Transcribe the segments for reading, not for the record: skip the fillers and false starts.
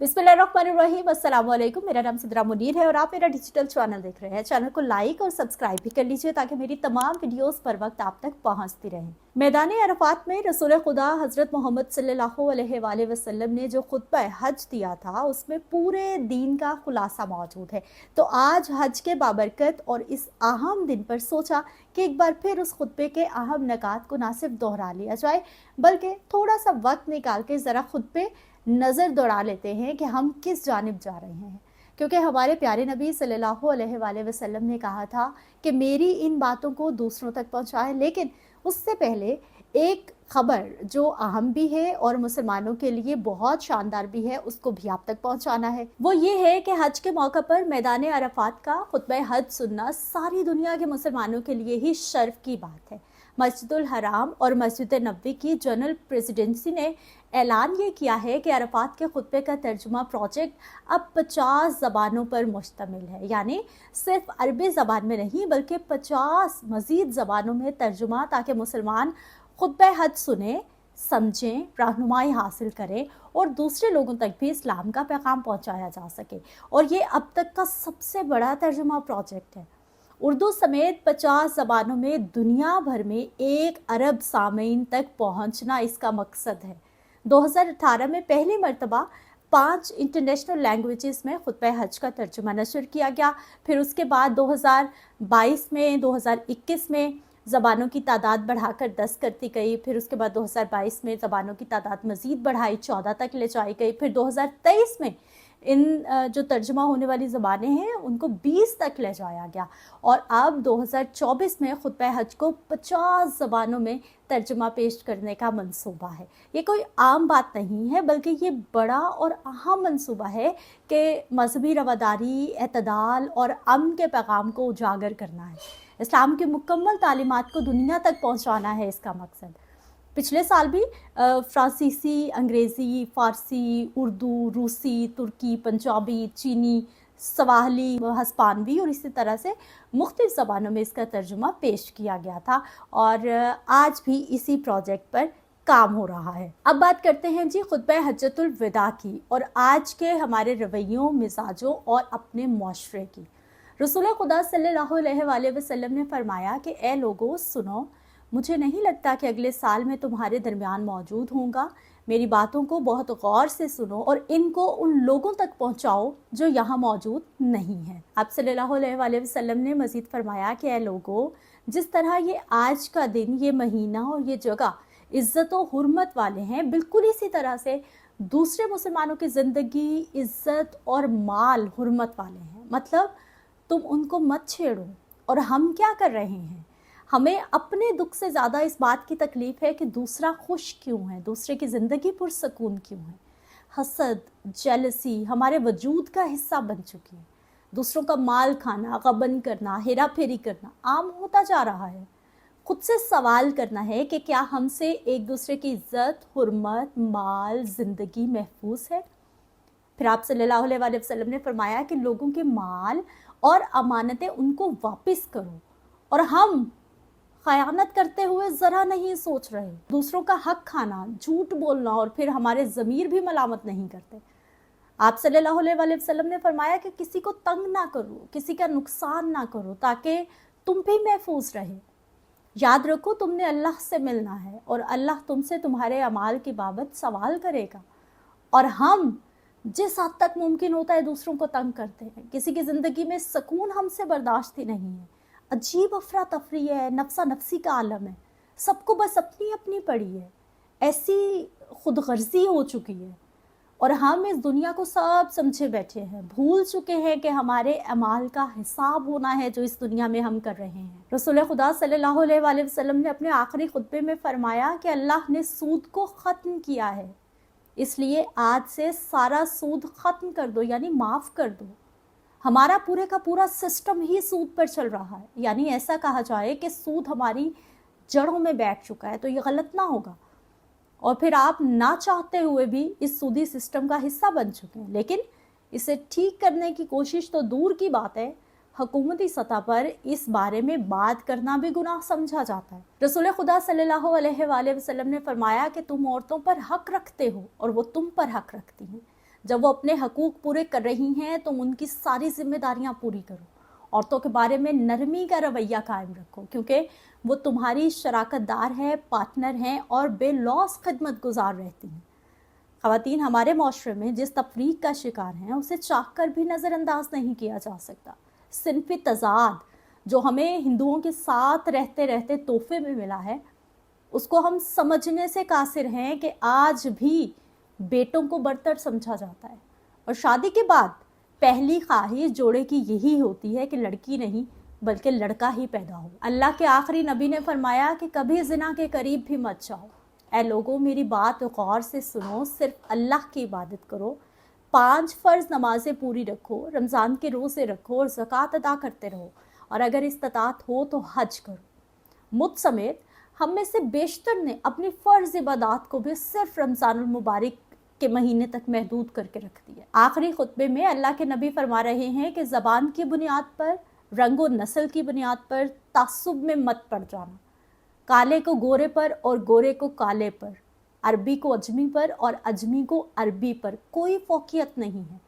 बिस्मिल्लाहिर्रहमानिर्रहीम, अस्सलाम वालेकुम। मेरा नाम सिद्रा मुनीर है और आप मेरा डिजिटल चैनल देख रहे हैं। चैनल को लाइक और सब्सक्राइब भी कर लीजिए ताकि मेरी तमाम वीडियोस पर वक्त आप तक पहुंचती रहें। मैदान अरफात में रसूल खुदा हजरत मोहम्मद सल्लल्लाहु अलैहि वसल्लम ने जो खुतबा हज दिया था उसमें पूरे दीन का खुलासा मौजूद है। तो आज हज के बाबरकत और इस अहम दिन पर सोचा कि एक बार फिर उस खुतबे के अहम नकात को ना सिर्फ दोहरा लिया जाए बल्कि थोड़ा सा वक्त निकाल के ज़रा खुद पे नज़र दौड़ा लेते हैं कि हम किस जानिब जा रहे हैं। क्योंकि हमारे प्यारे नबी सल्लल्लाहु अलैहि वसल्लम ने कहा था कि मेरी इन बातों को दूसरों तक पहुंचाएं, लेकिन उससे पहले एक खबर जो अहम भी है और मुसलमानों के लिए बहुत शानदार भी है उसको भी आप तक पहुंचाना है। वो ये है कि हज के मौके पर मैदान अरफात का खुतबा हज सुनना सारी दुनिया के मुसलमानों के लिए ही शर्फ की बात है। मस्जिदुल हराम और मस्जिद नबवी की जनरल प्रेसिडेंसी ने ऐलान ये किया है कि अरफात के खुतबे का तर्जुमा प्रोजेक्ट अब 50 ज़बानों पर मुश्तमिल है, यानी सिर्फ अरबी ज़बान में नहीं बल्कि 50 मज़ीद ज़बानों में तर्जुमा, ताकि मुसलमान खुतबा हज सुने, समझें, रहनुमाई हासिल करें और दूसरे लोगों तक भी इस्लाम का पैगाम पहुँचाया जा सके। और ये अब तक का सबसे बड़ा तर्जुमा प्रोजेक्ट है। उर्दू समेत 50 ज़बानों में दुनिया भर में 1 अरब सामीन तक पहुंचना इसका मकसद है। 2018 में पहली मर्तबा 5 इंटरनेशनल लैंग्वेजेस में खुतबा हज का तर्जुमा नशर किया गया। फिर उसके बाद 2022 में 2021 में ज़बानों की तादाद बढ़ाकर 10 करती गई। फिर उसके बाद 2022 में ज़बानों की तादाद मज़ीद बढ़ाई 14 तक ले जाई गई। फिर 2023 में इन जो तर्जुमा होने वाली ज़बानें हैं उनको 20 तक ले जाया गया और अब 2024 में खुतबा हज को 50 ज़बानों में तर्जुमा पेश करने का मंसूबा है। ये कोई आम बात नहीं है बल्कि ये बड़ा और अहम मंसूबा है कि मजहबी रवादारी, एतदाल और अमन के पैगाम को उजागर करना है। इस्लाम की मुकम्मल तालीमात को दुनिया तक पहुँचाना है इसका मकसद। पिछले साल भी फ्रांसीसी, अंग्रेज़ी, फ़ारसी, उर्दू, रूसी, तुर्की, पंजाबी, चीनी, सवाहली, हस्पानवी और इसी तरह से मुख्तलिफ़ ज़बानों में इसका तर्जुमा पेश किया गया था और आज भी इसी प्रोजेक्ट पर काम हो रहा है। अब बात करते हैं जी खुतबा हज्जतुल विदा की और आज के हमारे रवैयों, मिजाजों और अपने मुआशरे की। रसूल खुदा सल्लल्लाहु अलैहि वसल्लम ने फरमाया कि ए लोगों सुनो, मुझे नहीं लगता कि अगले साल में तुम्हारे दरमियान मौजूद होऊंगा। मेरी बातों को बहुत गौर से सुनो और इनको उन लोगों तक पहुंचाओ जो यहाँ मौजूद नहीं हैं। आप सल्लल्लाहु अलैहि वसल्लम ने मज़ीद फरमाया कि ऐ लोगों, जिस तरह ये आज का दिन, ये महीना और ये जगह इज़्ज़त और हुर्मत वाले हैं, बिल्कुल इसी तरह से दूसरे मुसलमानों की ज़िंदगी, इज़्ज़त और माल हुर्मत वाले हैं। मतलब तुम उनको मत छेड़ो। और हम क्या कर रहे हैं? हमें अपने दुख से ज़्यादा इस बात की तकलीफ़ है कि दूसरा खुश क्यों है, दूसरे की ज़िंदगी पुरसकून क्यों है। हसद, जेलसी हमारे वजूद का हिस्सा बन चुकी है। दूसरों का माल खाना, गबन करना, हेरा फेरी करना आम होता जा रहा है। खुद से सवाल करना है कि क्या हमसे एक दूसरे की इज़्ज़त, हुर्मत, माल, ज़िंदगी महफूज है। फिर आप सल्लल्लाहु अलैहि वसल्लम ने फरमाया कि लोगों के माल और अमानतें उनको वापस करो। और हम खयानत करते हुए ज़रा नहीं सोच रहे। दूसरों का हक खाना, झूठ बोलना और फिर हमारे ज़मीर भी मलामत नहीं करते। आप सल्लल्लाहु अलैहि वसल्लम ने फरमाया कि किसी को तंग ना करो, किसी का नुकसान ना करो ताकि तुम भी महफूज रहे। याद रखो तुमने अल्लाह से मिलना है और अल्लाह तुमसे तुम्हारे अमाल की बाबत सवाल करेगा। और हम जिस हद तक मुमकिन होता है दूसरों को तंग करते हैं। किसी की ज़िंदगी में सुकून हमसे बर्दाश्त ही नहीं है। अजीब अफरा तफरी है, नफ्सा नफ्सी का आलम है। सबको बस अपनी अपनी पड़ी है। ऐसी खुदगर्जी हो चुकी है और हम इस दुनिया को सब समझे बैठे हैं। भूल चुके हैं कि हमारे अमाल का हिसाब होना है जो इस दुनिया में हम कर रहे हैं। रसूल खुदा सल्लल्लाहु अलैहि वसल्लम ने अपने आखिरी खुतबे में फरमाया कि अल्लाह ने सूद को ख़त्म किया है, इसलिए आज से सारा सूद ख़त्म कर दो, यानी माफ़ कर दो। हमारा पूरे का पूरा सिस्टम ही सूद पर चल रहा है। यानी ऐसा कहा जाए कि सूद हमारी जड़ों में बैठ चुका है, तो ये गलत ना होगा। और फिर आप ना चाहते हुए भी इस सूदी सिस्टम का हिस्सा बन चुके हैं। लेकिन इसे ठीक करने की कोशिश तो दूर की बात है, हुकूमती सतह पर इस बारे में बात करना भी गुनाह समझा जाता है। रसूल खुदा सल्लल्लाहु अलैहि वसल्लम ने फरमाया कि तुम औरतों पर हक रखते हो और वो तुम पर हक रखती हैं। जब वो अपने हकूक पूरे कर रही हैं तुम उनकी सारी जिम्मेदारियां पूरी करो। औरतों के बारे में नरमी का रवैया कायम रखो, क्योंकि वो तुम्हारी शराकतदार है, पार्टनर हैं और बेलौस खिदमत गुजार रहती हैं। ख़वातीन हमारे माशरे में जिस तफरीक का शिकार हैं उसे चाह कर भी नज़रअंदाज नहीं किया जा सकता। सिनफी तजाद जो हमें हिंदुओं के साथ रहते रहते तोहफे में मिला है, उसको हम समझने से कासिर हैं कि आज भी बेटों को बरतर समझा जाता है और शादी के बाद पहली ख्वाहिश जोड़े की यही होती है कि लड़की नहीं बल्कि लड़का ही पैदा हो। अल्लाह के आखिरी नबी ने फरमाया कि कभी जिना के करीब भी मत जाओ। ऐ लोगों मेरी बात गौर से सुनो, सिर्फ अल्लाह की इबादत करो, 5 फ़र्ज नमाजें पूरी रखो, रमज़ान के रोज़े रखो और ज़कात अदा करते रहो, और अगर इस्तात हो तो हज करो। मुझ समेत हम में से बेशतर ने अपनी फ़र्ज इबादत को भी सिर्फ रमज़ानुल मुबारक के महीने तक महदूद करके रख दिया। आखिरी खुतबे में अल्लाह के नबी फरमा रहे हैं कि ज़बान की बुनियाद पर, रंग व नस्ल की बुनियाद पर तासुब में मत पड़ जाना। काले को गोरे पर और गोरे को काले पर, अरबी को अजमी पर और अजमी को अरबी पर कोई फौकियत नहीं है।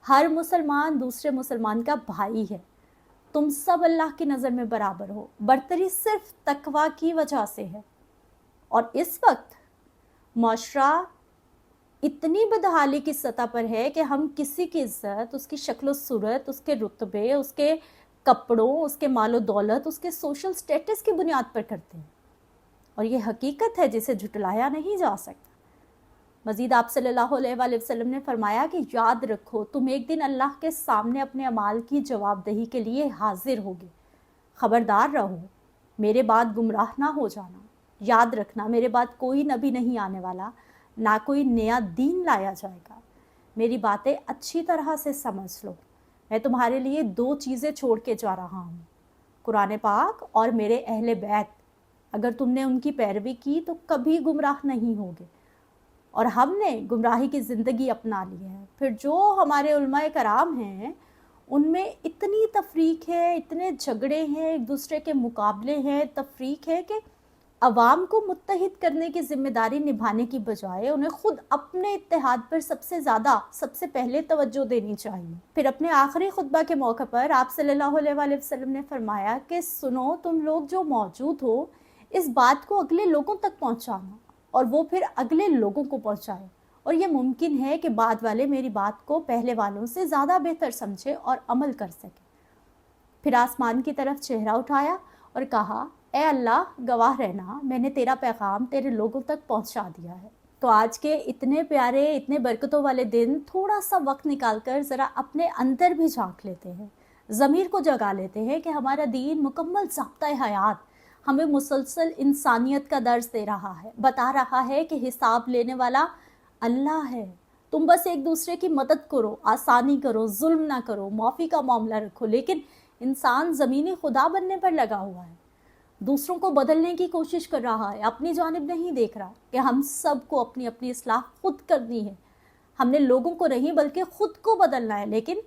हर मुसलमान दूसरे मुसलमान का भाई है। तुम सब अल्लाह की नज़र में बराबर हो। बरतरी सिर्फ तकवा की वजह से है। और इस वक्त माशरा इतनी बदहाली की सतह पर है कि हम किसी की इज्जत उसकी शक्ल सूरत, उसके रुतबे, उसके कपड़ों, उसके मालो दौलत, उसके सोशल स्टेटस की बुनियाद पर करते हैं, और ये हकीकत है जिसे झुटलाया नहीं जा सकता। मज़ीद आप सल्लल्लाहु अलैहि वसल्लम ने फरमाया कि याद रखो तुम एक दिन अल्लाह के सामने अपने अमाल की जवाबदेही के लिए हाजिर होगे। ख़बरदार रहो, मेरे बाद गुमराह ना हो जाना। याद रखना मेरे बाद कोई नबी नहीं आने वाला, ना कोई नया दीन लाया जाएगा। मेरी बातें अच्छी तरह से समझ लो। मैं तुम्हारे लिए 2 चीज़ें छोड़ के जा रहा हूँ, कुरान पाक और मेरे अहले बैत। अगर तुमने उनकी पैरवी की तो कभी गुमराह नहीं होगे। और हमने गुमराही की ज़िंदगी अपना ली है। फिर जो हमारे उलमाए कराम हैं उनमें इतनी तफरीक है, इतने झगड़े हैं, एक दूसरे के मुकाबले हैं, तफरीक है कि अवाम को मुत्तहिद करने की जिम्मेदारी निभाने की बजाय उन्हें खुद अपने इत्तेहाद पर सबसे पहले तवज्जो देनी चाहिए। फिर अपने आखिरी खुतबा के मौके पर आप सल्लल्लाहु अलैहि वसल्लम ने फरमाया कि सुनो तुम लोग जो मौजूद हो, इस बात को अगले लोगों तक पहुंचाना और वो फिर अगले लोगों को पहुंचाए, और ये मुमकिन है कि बाद वाले मेरी बात को पहले वालों से ज़्यादा बेहतर समझे और अमल कर सके। फिर आसमान की तरफ चेहरा उठाया और कहा, ए अल्लाह गवाह रहना, मैंने तेरा पैगाम तेरे लोगों तक पहुंचा दिया है। तो आज के इतने प्यारे, इतने बरकतों वाले दिन थोड़ा सा वक्त निकालकर ज़रा अपने अंदर भी झांक लेते हैं, ज़मीर को जगा लेते हैं कि हमारा दीन मुकम्मल ज़ाब्ता हयात हमें मुसलसल इंसानियत का दर्ज दे रहा है, बता रहा है कि हिसाब लेने वाला अल्लाह है। तुम बस एक दूसरे की मदद करो, आसानी करो, जुल्म ना करो, माफ़ी का मामला रखो। लेकिन इंसान ज़मीनी खुदा बनने पर लगा हुआ है, दूसरों को बदलने की कोशिश कर रहा है, अपनी जानिब नहीं देख रहा कि हम सब को अपनी अपनी इस्लाह खुद करनी है। हमने लोगों को नहीं बल्कि खुद को बदलना है। लेकिन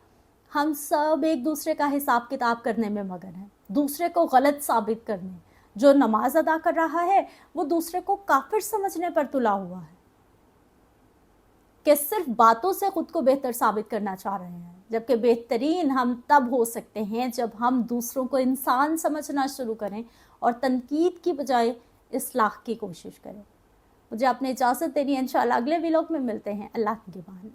हम सब एक दूसरे का हिसाब किताब करने में मगन हैं, दूसरे को गलत साबित करने। जो नमाज अदा कर रहा है वो दूसरे को काफिर समझने पर तुला हुआ है कि सिर्फ बातों से खुद को बेहतर साबित करना चाह रहे हैं, जबकि बेहतरीन हम तब हो सकते हैं जब हम दूसरों को इंसान समझना शुरू करें और तनकीद की बजाय इस्लाह की कोशिश करें। मुझे अपनी इजाज़त देनी है, इंशाअल्लाह अगले व्लॉग में मिलते हैं। अल्लाह की निगहबान।